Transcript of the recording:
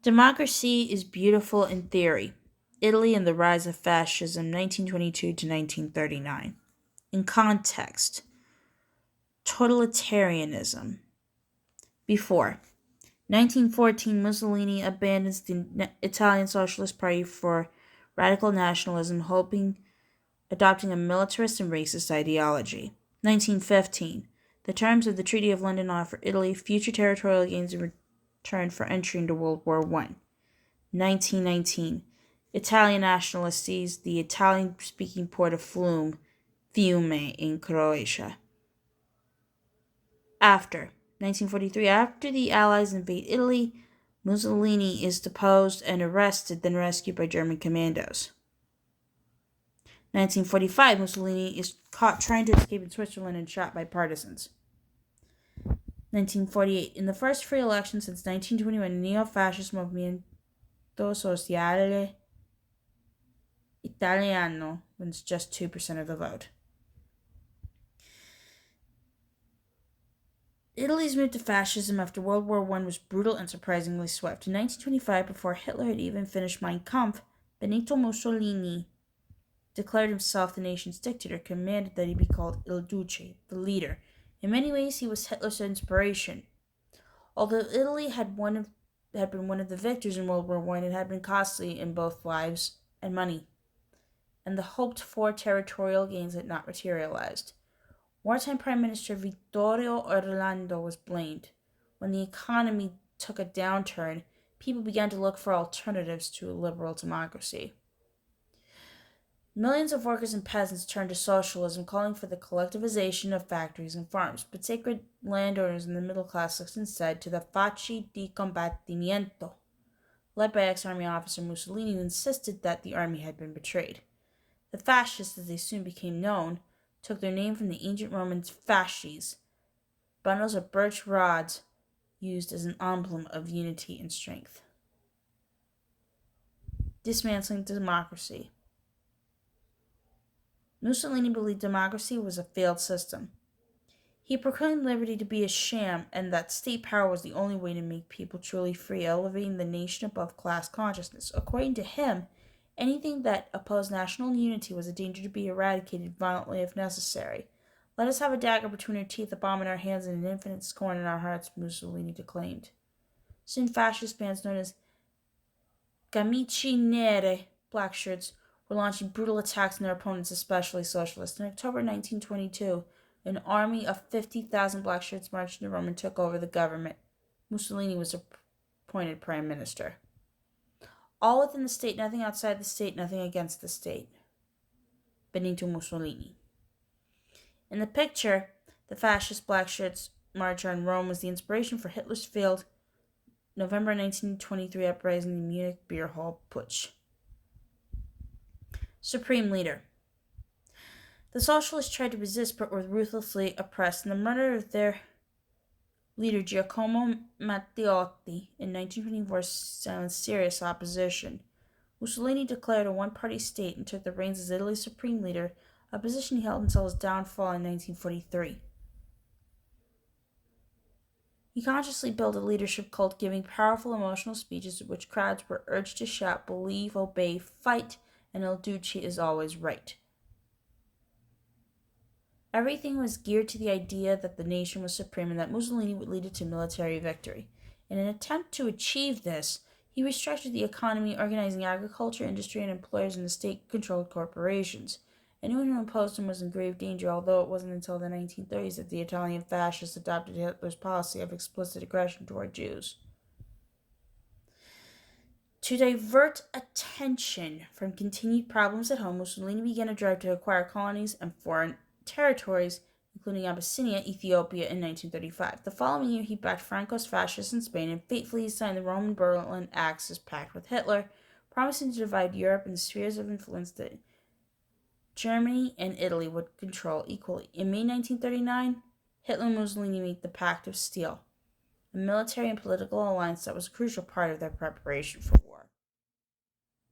Democracy is beautiful in theory. Italy and the rise of fascism, 1922 to 1939. In context, totalitarianism. Before 1914, Mussolini abandons the Italian Socialist Party for radical nationalism, adopting a militarist and racist ideology. 1915, the terms of the Treaty of London offer Italy future territorial gains in return for entry into World War I. 1919, Italian nationalists seized the Italian-speaking port of Fiume in Croatia. After 1943, after the Allies invade Italy, Mussolini is deposed and arrested, then rescued by German commandos. 1945, Mussolini is caught trying to escape in Switzerland and shot by partisans. 1948, in the first free election since 1921, neo-fascist Movimento Sociale Italiano wins just 2% of the vote. Italy's move to fascism after World War I was brutal and surprisingly swift. In 1925, before Hitler had even finished Mein Kampf, Benito Mussolini declared himself the nation's dictator, commanded that he be called Il Duce, the leader. In many ways, he was Hitler's inspiration. Although Italy had been one of the victors in World War I, it had been costly in both lives and money, and the hoped-for territorial gains had not materialized. Wartime Prime Minister Vittorio Orlando was blamed. When the economy took a downturn, people began to look for alternatives to a liberal democracy. Millions of workers and peasants turned to socialism, calling for the collectivization of factories and farms, but sacred landowners and the middle class looked instead to the Facci di Combattimento, led by ex-army officer Mussolini, who insisted that the army had been betrayed. The fascists, as they soon became known, took their name from the ancient Roman fasces, bundles of birch rods used as an emblem of unity and strength. Dismantling democracy. Mussolini believed democracy was a failed system. He proclaimed liberty to be a sham and that state power was the only way to make people truly free, elevating the nation above class consciousness. According to him, anything that opposed national unity was a danger to be eradicated violently if necessary. Let us have a dagger between our teeth, a bomb in our hands, and an infinite scorn in our hearts, Mussolini declaimed. Soon fascist bands known as Camicie Nere, black shirts, were launching brutal attacks on their opponents, especially socialists. In October 1922, an army of 50,000 black shirts marched into Rome and took over the government. Mussolini was appointed prime minister. All within the state, nothing outside the state, nothing against the state. Benito Mussolini. In the picture, the fascist black shirts march on Rome was the inspiration for Hitler's failed November 1923 uprising in the Munich beer hall putsch. Supreme Leader. The socialists tried to resist but were ruthlessly oppressed, and the murder of their leader Giacomo Matteotti in 1924 silenced serious opposition. Mussolini declared a one-party state and took the reins as Italy's supreme leader, a position he held until his downfall in 1943. He consciously built a leadership cult, giving powerful emotional speeches in which crowds were urged to shout, believe, obey, fight, and Il Duce is always right. Everything was geared to the idea that the nation was supreme and that Mussolini would lead it to military victory. In an attempt to achieve this, he restructured the economy, organizing agriculture, industry, and employers into state-controlled corporations. Anyone who opposed him was in grave danger, although it wasn't until the 1930s that the Italian fascists adopted Hitler's policy of explicit aggression toward Jews. To divert attention from continued problems at home, Mussolini began a drive to acquire colonies and foreign territories, including Abyssinia, Ethiopia, in 1935. The following year, he backed Franco's fascists in Spain and faithfully signed the Rome-Berlin Axis Pact with Hitler, promising to divide Europe into spheres of influence that Germany and Italy would control equally. In May 1939, Hitler and Mussolini made the Pact of Steel, a military and political alliance that was a crucial part of their preparation for war.